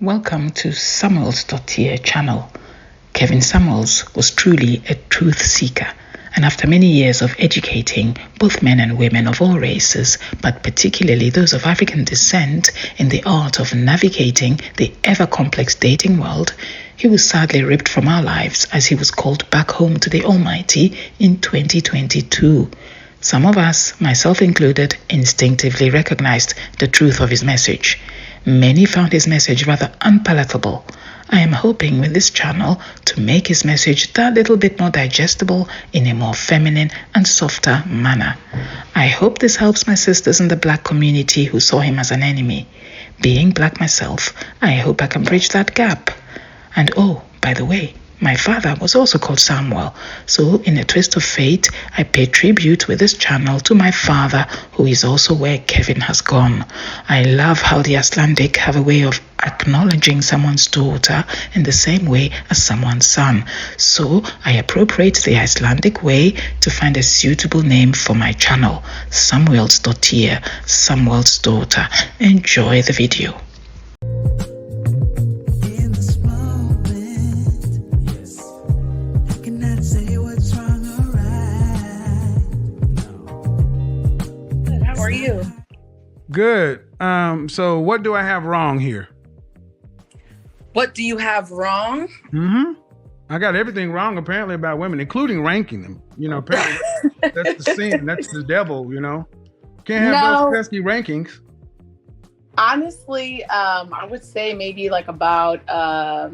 Welcome to Samuels.here channel. Kevin Samuels was truly a truth seeker, and after many years of educating both men and women of all races, but particularly those of African descent, in the art of navigating the ever-complex dating world, he was sadly ripped from our lives as he was called back home to the Almighty in 2022. Some of us, myself included, instinctively recognized the truth of his message. Many found his message rather unpalatable. I am hoping with this channel to make his message that little bit more digestible in a more feminine and softer manner. I hope this helps my sisters in the Black community who saw him as an enemy. Being Black myself, I hope I can bridge that gap. And oh, by the way, my father was also called Samuel, so in a twist of fate, I pay tribute with this channel to my father, who is also where Kevin has gone. I love how the Icelandic have a way of acknowledging someone's daughter in the same way as someone's son. So I appropriate the Icelandic way to find a suitable name for my channel, Samuels.here, Samuel's daughter. Enjoy the video. How are you? Good. So what do I have wrong here? What do you have wrong? I got everything wrong apparently about women, including ranking them. You know, apparently that's the sin. That's the devil, you know. Can't have those pesky rankings. Honestly, I would say maybe like about a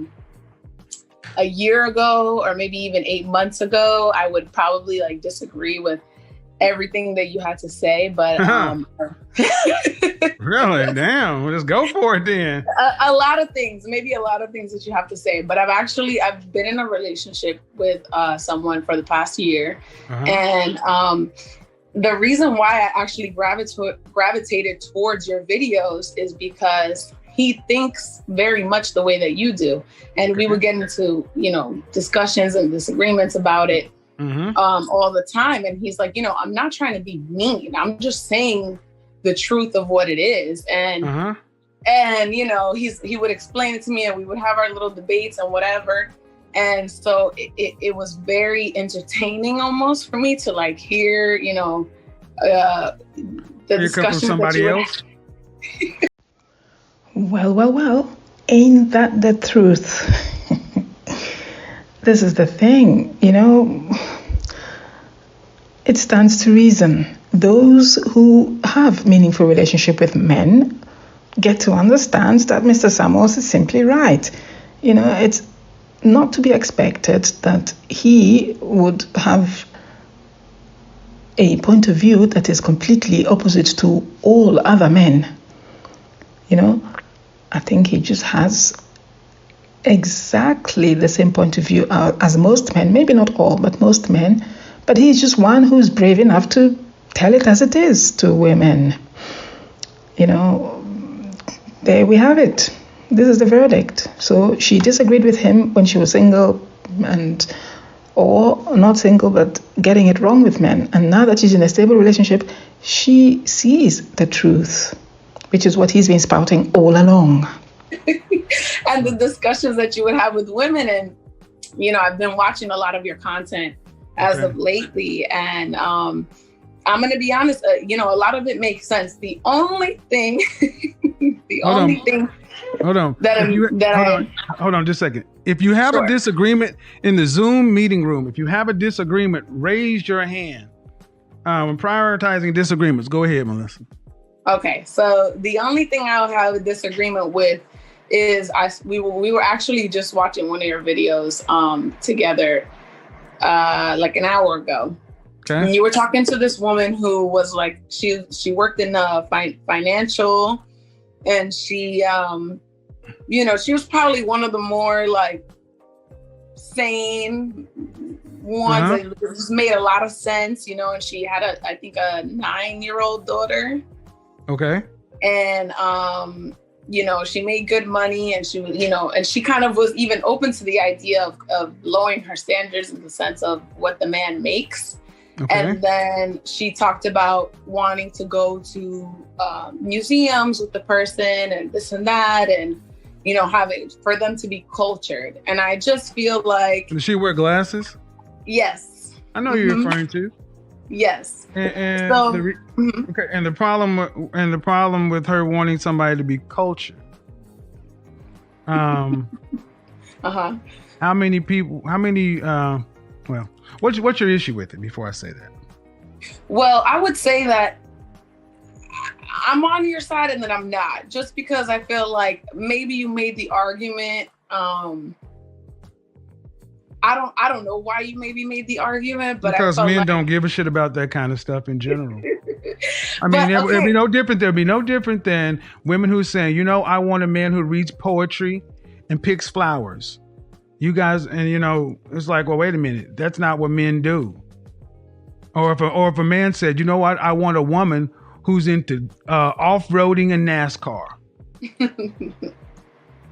year ago or maybe even 8 months ago, I would probably like disagree with everything that you had to say, but Really? Damn. Well, let's go for it then. a lot of things that you have to say, but I've been in a relationship with someone for the past year. And the reason why I actually gravitated towards your videos is because he thinks very much the way that you do. And we would get into, discussions and disagreements about it all the time. And he's like, I'm not trying to be mean. I'm just saying the truth of what it is. And, he would explain it to me and we would have our little debates and whatever. And so it was very entertaining almost for me to like hear, the discussion from somebody else. Well, ain't that the truth? This is the thing, it stands to reason. Those who have meaningful relationship with men get to understand that Mr. Samuels is simply right. It's not to be expected that he would have a point of view that is completely opposite to all other men. I think he just has exactly the same point of view as most men, maybe not all, but most men. But he's just one who's brave enough to tell it as it is to women. There we have it. This is the verdict. So she disagreed with him when she was single or not single, but getting it wrong with men. And now that she's in a stable relationship, she sees the truth, which is what he's been spouting all along. And the discussions that you would have with women. And, I've been watching a lot of your content as of lately. And I'm going to be honest, a lot of it makes sense. The only thing, Hold on just a second. If you have Sure. a disagreement in the Zoom meeting room, if you have a disagreement, raise your hand. When prioritizing disagreements, go ahead, Melissa. Okay, so the only thing I'll have a disagreement with is we were actually just watching one of your videos together like an hour ago. Okay. And you were talking to this woman who was like, she worked in financial, and she she was probably one of the more like sane ones that just made a lot of sense, and she had I think a 9-year-old daughter. Okay. And she made good money, and she and she kind of was even open to the idea of lowering her standards in the sense of what the man makes. Okay. And then she talked about wanting to go to museums with the person and this and that. And, for them to be cultured. And I just feel like. Does she wear glasses? Yes. I know you're referring to. Yes. And okay. And the problem with her wanting somebody to be cultured. How many people? What's your issue with it? Before I say that. Well, I would say that I'm on your side and then I'm not, just because I feel like maybe you made the argument. I don't know why you maybe made the argument, but because men don't give a shit about that kind of stuff in general. I mean, it'd be no different. There'd be no different than women who saying, I want a man who reads poetry and picks flowers. You guys, and it's like, well, wait a minute, that's not what men do. Or if a man said, you know what, I want a woman who's into off-roading and NASCAR.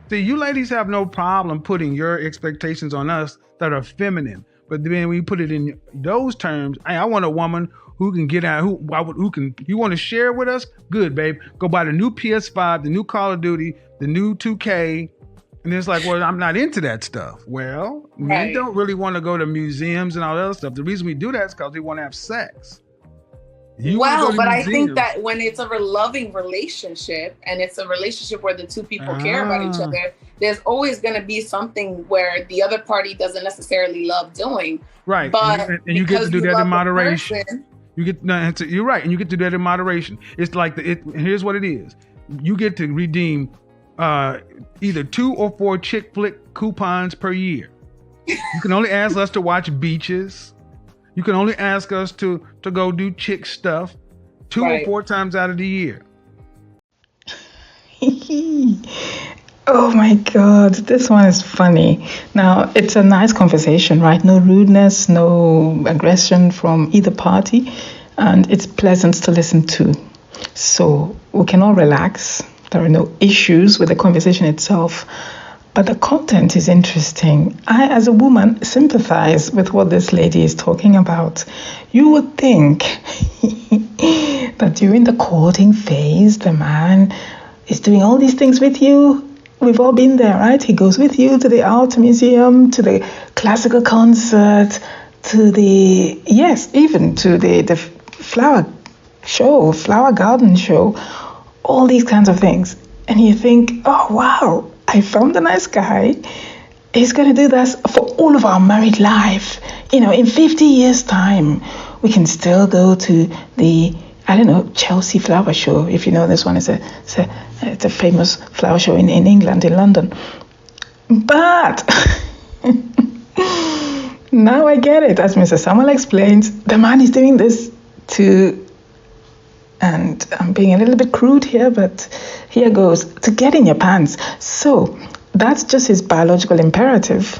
See, you ladies have no problem putting your expectations on us that are feminine, but then when you put it in those terms, I want a woman who can get out, you want to share with us? Good, babe. Go buy the new PS5, the new Call of Duty, the new 2K. And it's like, well, I'm not into that stuff. Well, men don't really want to go to museums and all that other stuff. The reason we do that is because we want to have sex. But I think that when it's a loving relationship and it's a relationship where the two people care about each other, there's always going to be something where the other party doesn't necessarily love doing. Right. But and you get to do that in moderation. You're right. And you get to do that in moderation. It's like, here's what it is. You get to redeem either 2 or 4 chick flick coupons per year. You can only ask us to watch beaches. You can only ask us to go do chick stuff 2 or 4 times out of the year. Oh my God, this one is funny. Now, it's a nice conversation, right? No rudeness, no aggression from either party, and it's pleasant to listen to. So we can all relax. There are no issues with the conversation itself, but the content is interesting. I, as a woman, sympathize with what this lady is talking about. You would think that during the courting phase, the man is doing all these things with you. We've all been there, right? He goes with you to the art museum, to the classical concert, even to the flower show, flower garden show, all these kinds of things. And you think, oh, wow, I found a nice guy. He's going to do this for all of our married life. In 50 years' time, we can still go to the, Chelsea flower show. If you know this one, it's a famous flower show in England, in London. But now I get it. As Mr. Samuel explains, the man is doing this and I'm being a little bit crude here, but here goes, to get in your pants. So that's just his biological imperative.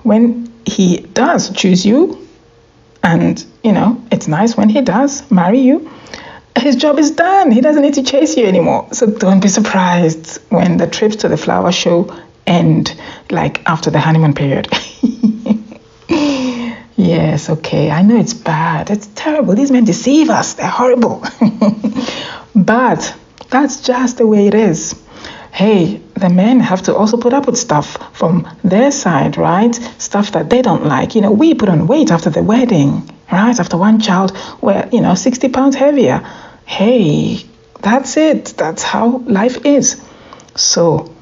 When he does choose you, and, it's nice when he does marry you, his job is done. He doesn't need to chase you anymore. So don't be surprised when the trips to the flower show end, like after the honeymoon period. Yes, okay, I know it's bad. It's terrible. These men deceive us. They're horrible. But that's just the way it is. Hey, the men have to also put up with stuff from their side, right? Stuff that they don't like. We put on weight after the wedding, right? After one child, we're, 60 pounds heavier. Hey, that's it. That's how life is. So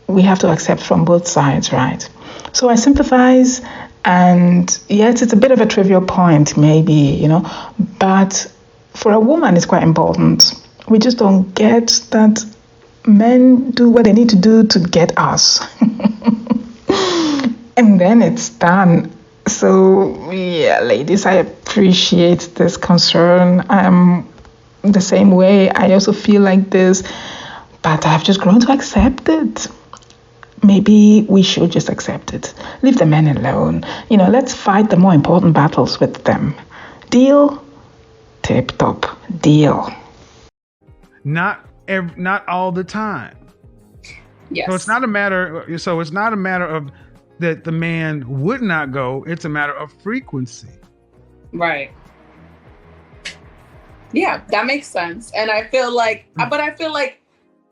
we have to accept from both sides, right? So I sympathize. And yes, it's a bit of a trivial point, maybe, but for a woman, it's quite important. We just don't get that men do what they need to do to get us. And then it's done. So, yeah, ladies, I appreciate this concern. I'm the same way. I also feel like this, but I've just grown to accept it. Maybe we should just accept it. Leave the men alone. Let's fight the more important battles with them. Deal? Tip-top. Deal. Not all the time. Yes. So it's not a matter of that the man would not go. It's a matter of frequency. Right. Yeah, that makes sense. And I feel like,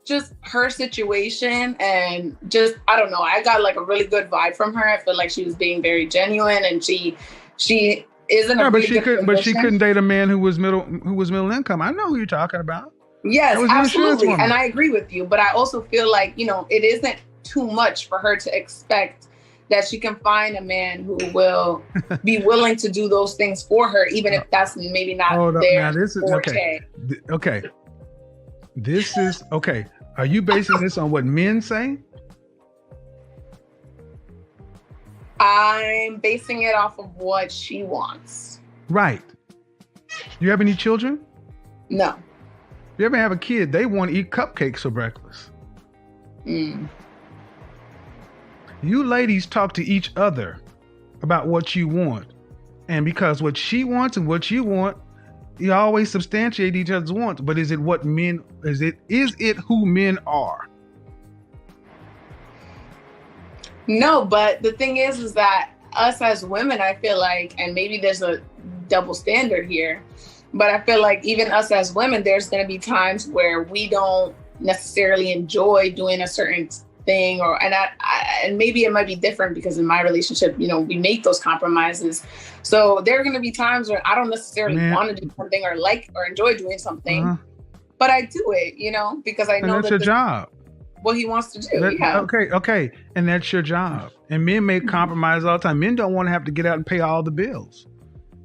just her situation, and just, I don't know, I got like a really good vibe from her. I feel like she was being very genuine, and she isn't a really but she couldn't date a man who was middle income. I know who you're talking about. Yes, absolutely. And I agree with you, but I also feel like, you know, it isn't too much for her to expect that she can find a man who will be willing to do those things for her, even if that's maybe not their forte. Okay. This is okay. Are you basing this on what men say? I'm basing it off of what she wants. Right. Do you have any children? No. You ever have a kid, they want to eat cupcakes for breakfast. You ladies talk to each other about what you want. And because what she wants and what you want, you always substantiate each other's wants. But is it who men are? No, but the thing is that us as women, I feel like, and maybe there's a double standard here, but I feel like even us as women, there's going to be times where we don't necessarily enjoy doing a certain thing, and maybe it might be different because in my relationship, you know, we make those compromises. So there are going to be times where I don't necessarily want to do something or like or enjoy doing something, but I do it, you know, because I know that's your job. What he wants to do. Okay. And that's your job. And men make compromises all the time. Men don't want to have to get out and pay all the bills.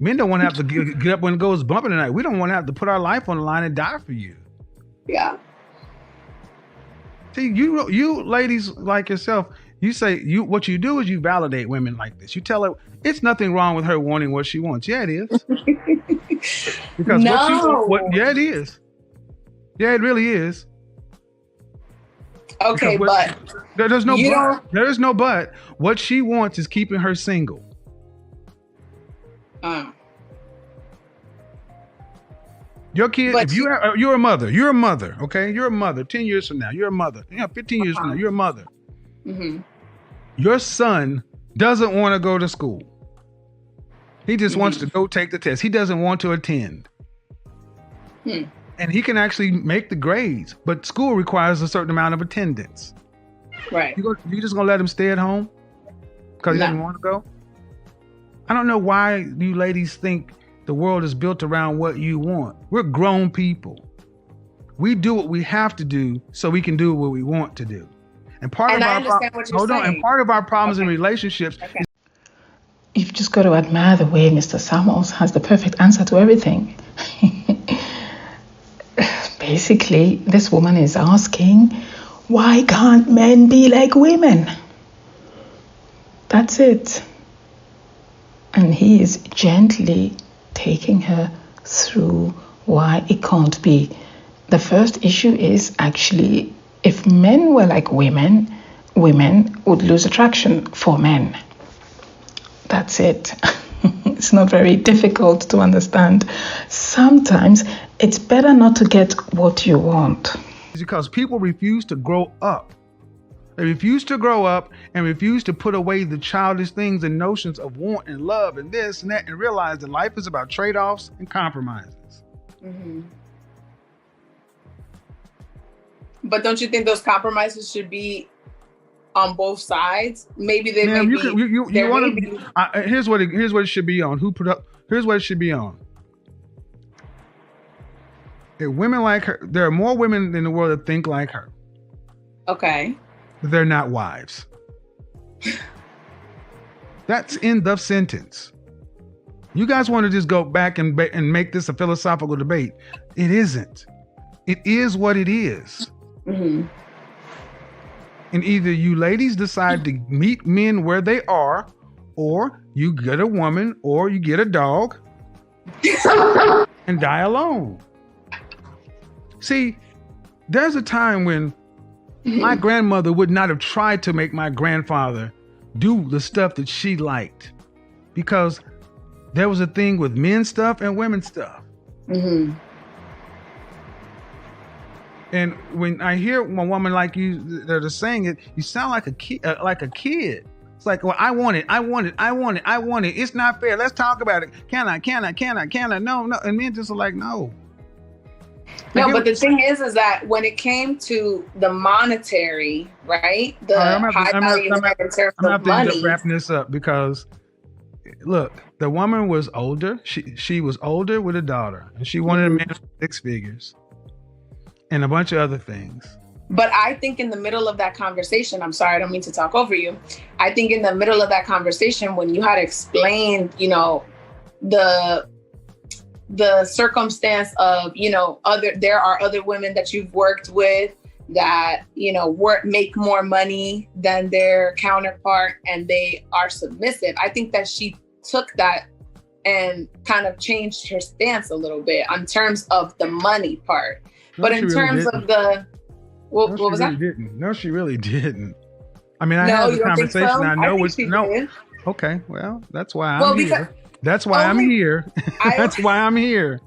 Men don't want to have to get up when it goes bumping tonight. We don't want to have to put our life on the line and die for you. Yeah. See, you ladies like yourself, you say what you do is you validate women like this. You tell her it's nothing wrong with her wanting what she wants. Yeah, it is. Because it is. Yeah, it really is. Okay, but there's no but. There is no but. What she wants is keeping her single. Your kid, if you're a mother, okay? You're a mother. 10 years from now, you're a mother. 15 years from now, you're a mother. Mm-hmm. Your son doesn't want to go to school. He just wants to go take the test. He doesn't want to attend. And he can actually make the grades, but school requires a certain amount of attendance. Right. You just gonna let him stay at home because he doesn't want to go? I don't know why you ladies think the world is built around what you want. We're grown people. We do what we have to do so we can do what we want to do. And part of our problems in relationships is you've just got to admire the way Mr. Samuels has the perfect answer to everything. Basically, this woman is asking, why can't men be like women? That's it. And he is gently taking her through why it can't be. The first issue is actually, if men were like women, women would lose attraction for men. That's it. It's not very difficult to understand. Sometimes it's better not to get what you want. It's because people refuse to grow up. They refuse to grow up and refuse to put away the childish things and notions of want and love and this and that, and realize that life is about trade-offs and compromises. Mm-hmm. But don't you think those compromises should be on both sides? Maybe they may be. Here's what it should be on. Here's what it should be on. If women like her, there are more women in the world that think like her. Okay. But they're not wives. That's in the sentence. You guys want to just go back and make this a philosophical debate. It isn't. It is what it is. Mm-hmm. And either you ladies decide to meet men where they are, or you get a woman, or you get a dog and die alone. See, there's a time when my grandmother would not have tried to make my grandfather do the stuff that she liked, because there was a thing with men stuff and women stuff. Mm-hmm. And when I hear a woman like you that are saying it, you sound like a kid. It's like, well, I want it. It's not fair. Let's talk about it. Can I? No. And men just are like, no. No, but the thing is that when it came to the monetary, right? The high value in terms of money. I'm wrapping this up because, look, the woman was older. She was older with a daughter, and she wanted a man with 6 figures and a bunch of other things. But I think in the middle of that conversation, I'm sorry, I don't mean to talk over you. I think in the middle of that conversation, when you had explained, you know, the circumstance of, you know, there are other women that you've worked with that, you know, make more money than their counterpart and they are submissive. I think that she took that and kind of changed her stance a little bit in terms of the money part. But in terms of the, what was that? No, she really didn't. I mean, I had the conversation. So? I know it's no. Okay, well, that's why I'm here. That's why I'm here. That's why I'm here.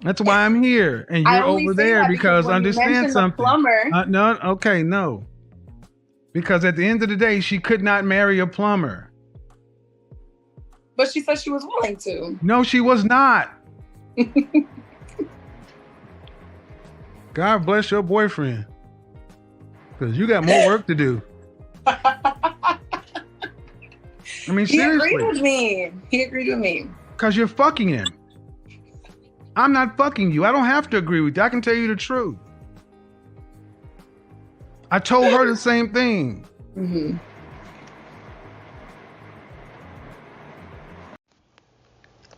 That's why I'm here. And you're over there because understand something. No. Because at the end of the day, she could not marry a plumber. But she said she was willing to. No, she was not. God bless your boyfriend. Because you got more work to do. I mean, seriously. He agreed with me. Because you're fucking him. I'm not fucking you. I don't have to agree with you. I can tell you the truth. I told her the same thing. Mm-hmm.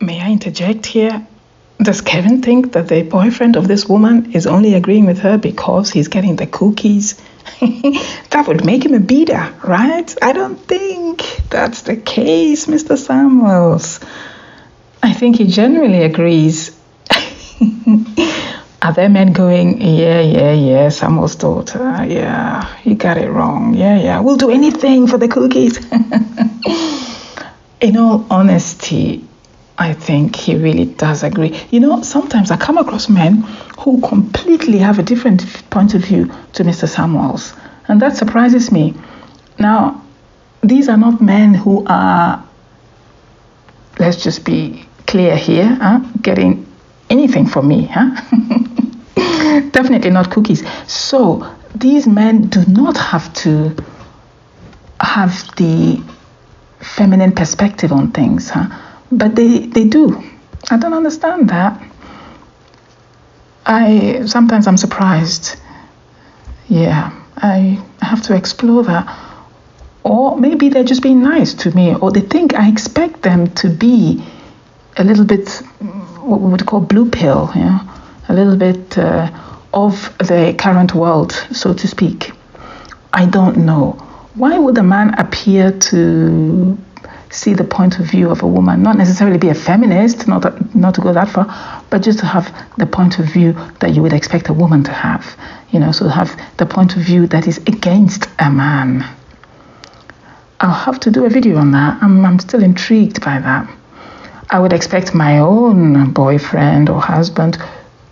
May I interject here? Does Kevin think that the boyfriend of this woman is only agreeing with her because he's getting the cookies? That would make him a beater, right? I don't think that's the case, Mr. Samuels. I think he genuinely agrees. Are there men going, yeah, Samuel's daughter, yeah, you got it wrong, yeah, we'll do anything for the cookies. In all honesty, I think he really does agree. You know, sometimes I come across men who completely have a different point of view to Mr. Samuels, and that surprises me. Now, these are not men who are, let's just be clear here, getting anything from me, Definitely not cookies. So these men do not have to have the feminine perspective on things, but they do. I don't understand that. Sometimes I'm surprised. Yeah, I have to explore that. Or maybe they're just being nice to me, or they think I expect them to be a little bit, what we would call blue pill, a little bit of the current world, so to speak. I don't know. Why would a man appear to see the point of view of a woman, not necessarily be a feminist, not to go that far, but just to have the point of view that you would expect a woman to have, so have the point of view that is against a man? I'll have to do a video on that. I'm still intrigued by that. I would expect my own boyfriend or husband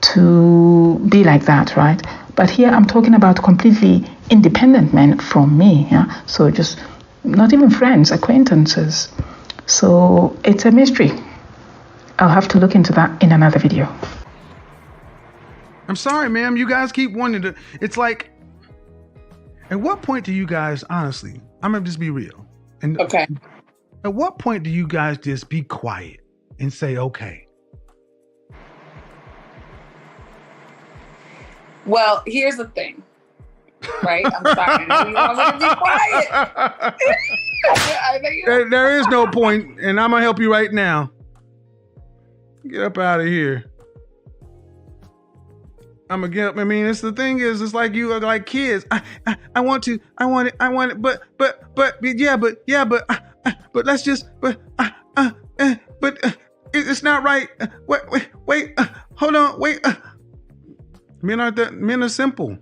to be like that, right? But here I'm talking about completely independent men from me, So just not even friends, acquaintances. So it's a mystery. I'll have to look into that in another video. I'm sorry, ma'am. You guys keep wanting to. It's like, at what point do you guys, honestly, I'm going to just be real. And okay. At what point do you guys just be quiet and say, okay? Well, here's the thing, right? I'm sorry. You want me to be quiet? There is no point, and I'm going to help you right now. Get up out of here. I'm going to get up. I mean, it's the thing is, it's like you are like kids. I want it, but let's just, it's not right. Wait, hold on, wait. Men are simple.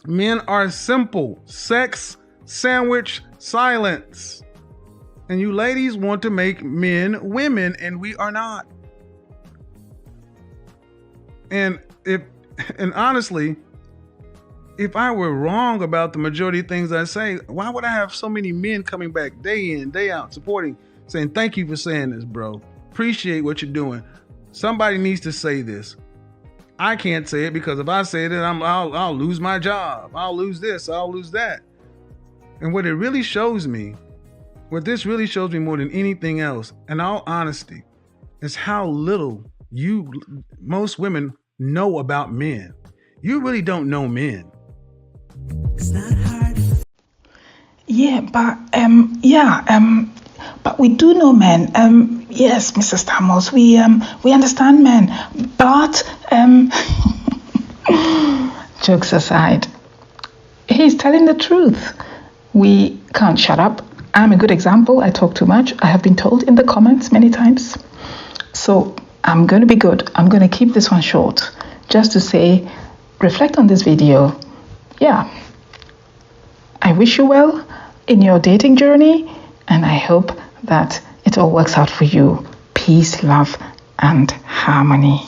Men are simple. Sex, sandwich, silence. And you ladies want to make men women, and we are not. And honestly, if I were wrong about the majority of things I say, why would I have so many men coming back day in, day out, supporting, saying, thank you for saying this, bro. Appreciate what you're doing. Somebody needs to say this. I can't say it because if I say it, I'll lose my job. I'll lose this. I'll lose that. And what this really shows me more than anything else, in all honesty, is how little most women know about men. You really don't know men. It's not hard. Yeah, but we do know men. Yes, Mrs. Samuels, we understand men, but jokes aside, he's telling the truth. We can't shut up. I'm a good example. I talk too much. I have been told in the comments many times. So I'm going to be good. I'm going to keep this one short, just to say, reflect on this video. Yeah. I wish you well in your dating journey, and I hope that it all works out for you. Peace, love, and harmony.